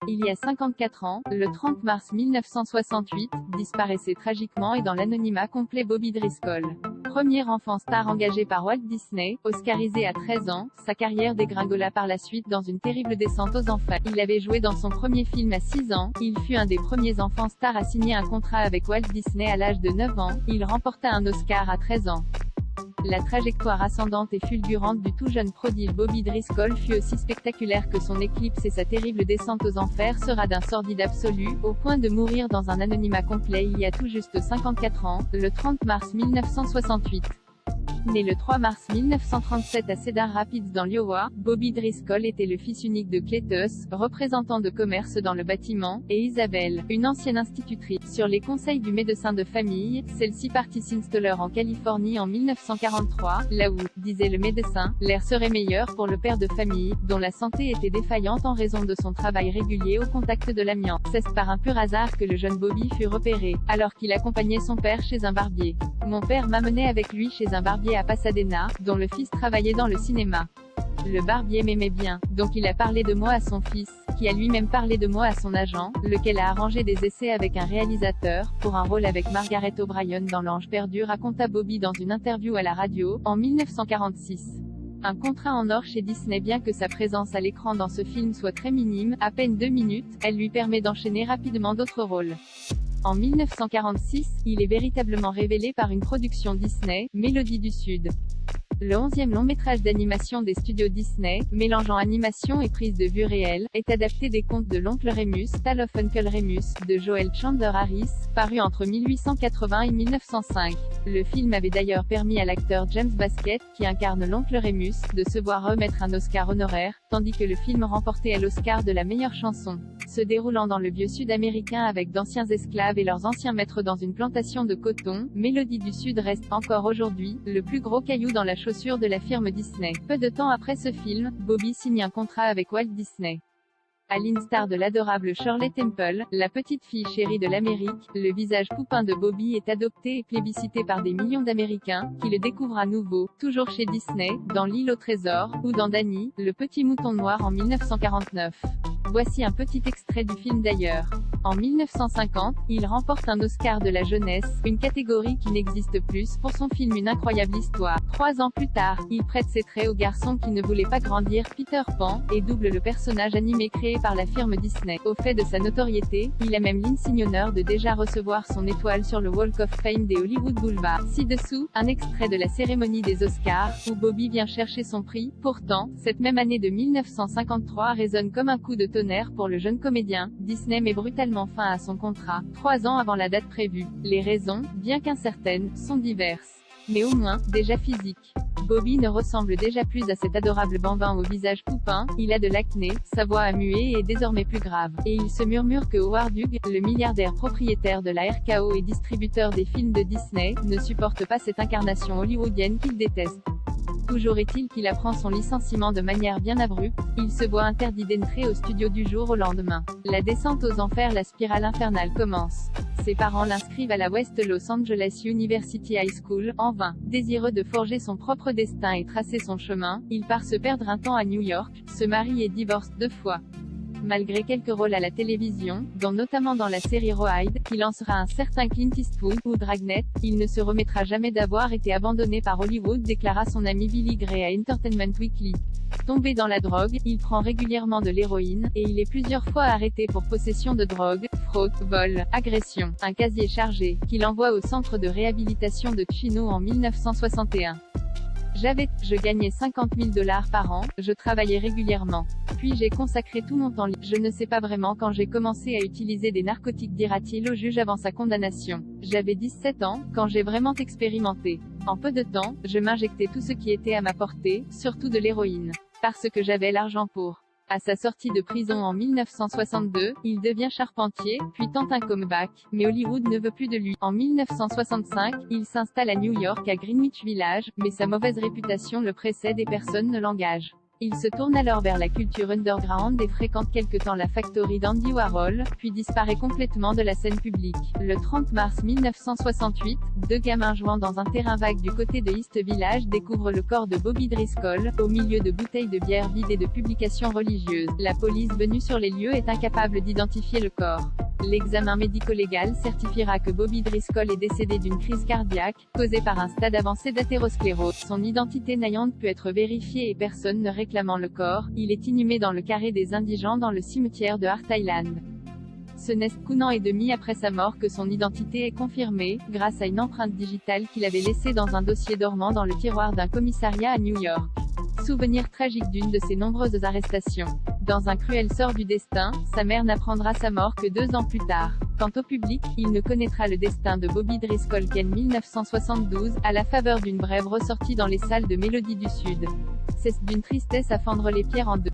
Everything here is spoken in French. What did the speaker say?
Il y a 54 ans, le 30 mars 1968, disparaissait tragiquement et dans l'anonymat complet Bobby Driscoll. Premier enfant star engagé par Walt Disney, oscarisé à 13 ans, sa carrière dégringola par la suite dans une terrible descente aux enfers. Il avait joué dans son premier film à 6 ans, il fut un des premiers enfants stars à signer un contrat avec Walt Disney à l'âge de 9 ans, il remporta un Oscar à 13 ans. La trajectoire ascendante et fulgurante du tout jeune prodige Bobby Driscoll fut aussi spectaculaire que son éclipse et sa terrible descente aux enfers sera d'un sordide absolu, au point de mourir dans un anonymat complet il y a tout juste 54 ans, le 30 mars 1968. Né le 3 mars 1937 à Cedar Rapids dans l'Iowa, Bobby Driscoll était le fils unique de Cletus, représentant de commerce dans le bâtiment, et Isabelle, une ancienne institutrice. Sur les conseils du médecin de famille, celle-ci partit s'installer en Californie en 1943, là où, disait le médecin, l'air serait meilleur pour le père de famille, dont la santé était défaillante en raison de son travail régulier au contact de l'amiante. C'est par un pur hasard que le jeune Bobby fut repéré, alors qu'il accompagnait son père chez un barbier. Mon père m'amenait avec lui chez un barbier à Pasadena, dont le fils travaillait dans le cinéma. Le barbier m'aimait bien, donc il a parlé de moi à son fils, qui a lui-même parlé de moi à son agent, lequel a arrangé des essais avec un réalisateur, pour un rôle avec Margaret O'Brien dans L'Ange perdu, raconta Bobby dans une interview à la radio, en 1946. Un contrat en or chez Disney. Bien que sa présence à l'écran dans ce film soit très minime, à peine 2 minutes, elle lui permet d'enchaîner rapidement d'autres rôles. En 1946, il est véritablement révélé par une production Disney, Mélodie du Sud. Le 11e long-métrage d'animation des studios Disney, mélangeant animation et prise de vue réelle, est adapté des contes de l'oncle Remus, Tale of Uncle Remus, de Joel Chandler Harris, paru entre 1880 et 1905. Le film avait d'ailleurs permis à l'acteur James Baskett, qui incarne l'oncle Remus, de se voir remettre un Oscar honoraire, tandis que le film remportait l'Oscar de la meilleure chanson. Se déroulant dans le vieux sud-américain avec d'anciens esclaves et leurs anciens maîtres dans une plantation de coton, Mélodie du Sud reste encore aujourd'hui le plus gros caillou dans la chaussure de la firme Disney. Peu de temps après ce film, Bobby signe un contrat avec Walt Disney. À l'instar de l'adorable Shirley Temple, la petite fille chérie de l'Amérique, le visage poupin de Bobby est adopté et plébiscité par des millions d'Américains, qui le découvrent à nouveau, toujours chez Disney, dans L'Île au Trésor, ou dans Danny, le petit mouton noir en 1949. Voici un petit extrait du film d'ailleurs. En 1950, il remporte un Oscar de la jeunesse, une catégorie qui n'existe plus, pour son film Une incroyable histoire. 3 ans plus tard, il prête ses traits au garçon qui ne voulait pas grandir, Peter Pan, et double le personnage animé créé par la firme Disney. Au fait de sa notoriété, il a même l'insigne honneur de déjà recevoir son étoile sur le Walk of Fame des Hollywood Boulevard. Ci-dessous, un extrait de la cérémonie des Oscars, où Bobby vient chercher son prix. Pourtant, cette même année de 1953 résonne comme un coup de tonnerre pour le jeune comédien. Disney met brutalement fin à son contrat, 3 ans avant la date prévue. Les raisons, bien qu'incertaines, sont diverses. Mais au moins, déjà physiques. Bobby ne ressemble déjà plus à cet adorable bambin au visage poupin, il a de l'acné, sa voix a mué et est désormais plus grave. Et il se murmure que Howard Hughes, le milliardaire propriétaire de la RKO et distributeur des films de Disney, ne supporte pas cette incarnation hollywoodienne qu'il déteste. Toujours est-il qu'il apprend son licenciement de manière bien abrupte, il se voit interdit d'entrer au studio du jour au lendemain. La descente aux enfers, la spirale infernale commence. Ses parents l'inscrivent à la West Los Angeles University High School, en vain. Désireux de forger son propre destin et tracer son chemin, il part se perdre un temps à New York, se marie et divorce 2 fois. Malgré quelques rôles à la télévision, dont notamment dans la série Rawhide, qui lancera un certain Clint Eastwood, ou Dragnet, il ne se remettra jamais d'avoir été abandonné par Hollywood, déclara son ami Billy Gray à Entertainment Weekly. Tombé dans la drogue, il prend régulièrement de l'héroïne, et il est plusieurs fois arrêté pour possession de drogue, fraude, vol, agression. Un casier chargé, qu'il envoie au centre de réhabilitation de Chino en 1961. Je gagnais 50 000 $ par an, je travaillais régulièrement. Puis j'ai consacré tout mon temps libre. Je ne sais pas vraiment quand j'ai commencé à utiliser des narcotiques, dira-t-il au juge avant sa condamnation. J'avais 17 ans, quand j'ai vraiment expérimenté. En peu de temps, je m'injectais tout ce qui était à ma portée, surtout de l'héroïne. Parce que j'avais l'argent pour. À sa sortie de prison en 1962, il devient charpentier, puis tente un comeback, mais Hollywood ne veut plus de lui. En 1965, il s'installe à New York à Greenwich Village, mais sa mauvaise réputation le précède et personne ne l'engage. Il se tourne alors vers la culture underground et fréquente quelque temps la factory d'Andy Warhol, puis disparaît complètement de la scène publique. Le 30 mars 1968, deux gamins jouant dans un terrain vague du côté de East Village découvrent le corps de Bobby Driscoll, au milieu de bouteilles de bière vides et de publications religieuses. La police venue sur les lieux est incapable d'identifier le corps. L'examen médico-légal certifiera que Bobby Driscoll est décédé d'une crise cardiaque, causée par un stade avancé d'athérosclérose. Son identité n'ayant pu être vérifiée et personne ne réclamant le corps, il est inhumé dans le carré des indigents dans le cimetière de Hart Island. Ce n'est qu'un an et demi après sa mort que son identité est confirmée, grâce à une empreinte digitale qu'il avait laissée dans un dossier dormant dans le tiroir d'un commissariat à New York. Souvenir tragique d'une de ses nombreuses arrestations. Dans un cruel sort du destin, sa mère n'apprendra sa mort que 2 ans plus tard. Quant au public, il ne connaîtra le destin de Bobby Driscoll qu'en 1972, à la faveur d'une brève ressortie dans les salles de Mélodie du Sud. C'est d'une tristesse à fendre les pierres en deux.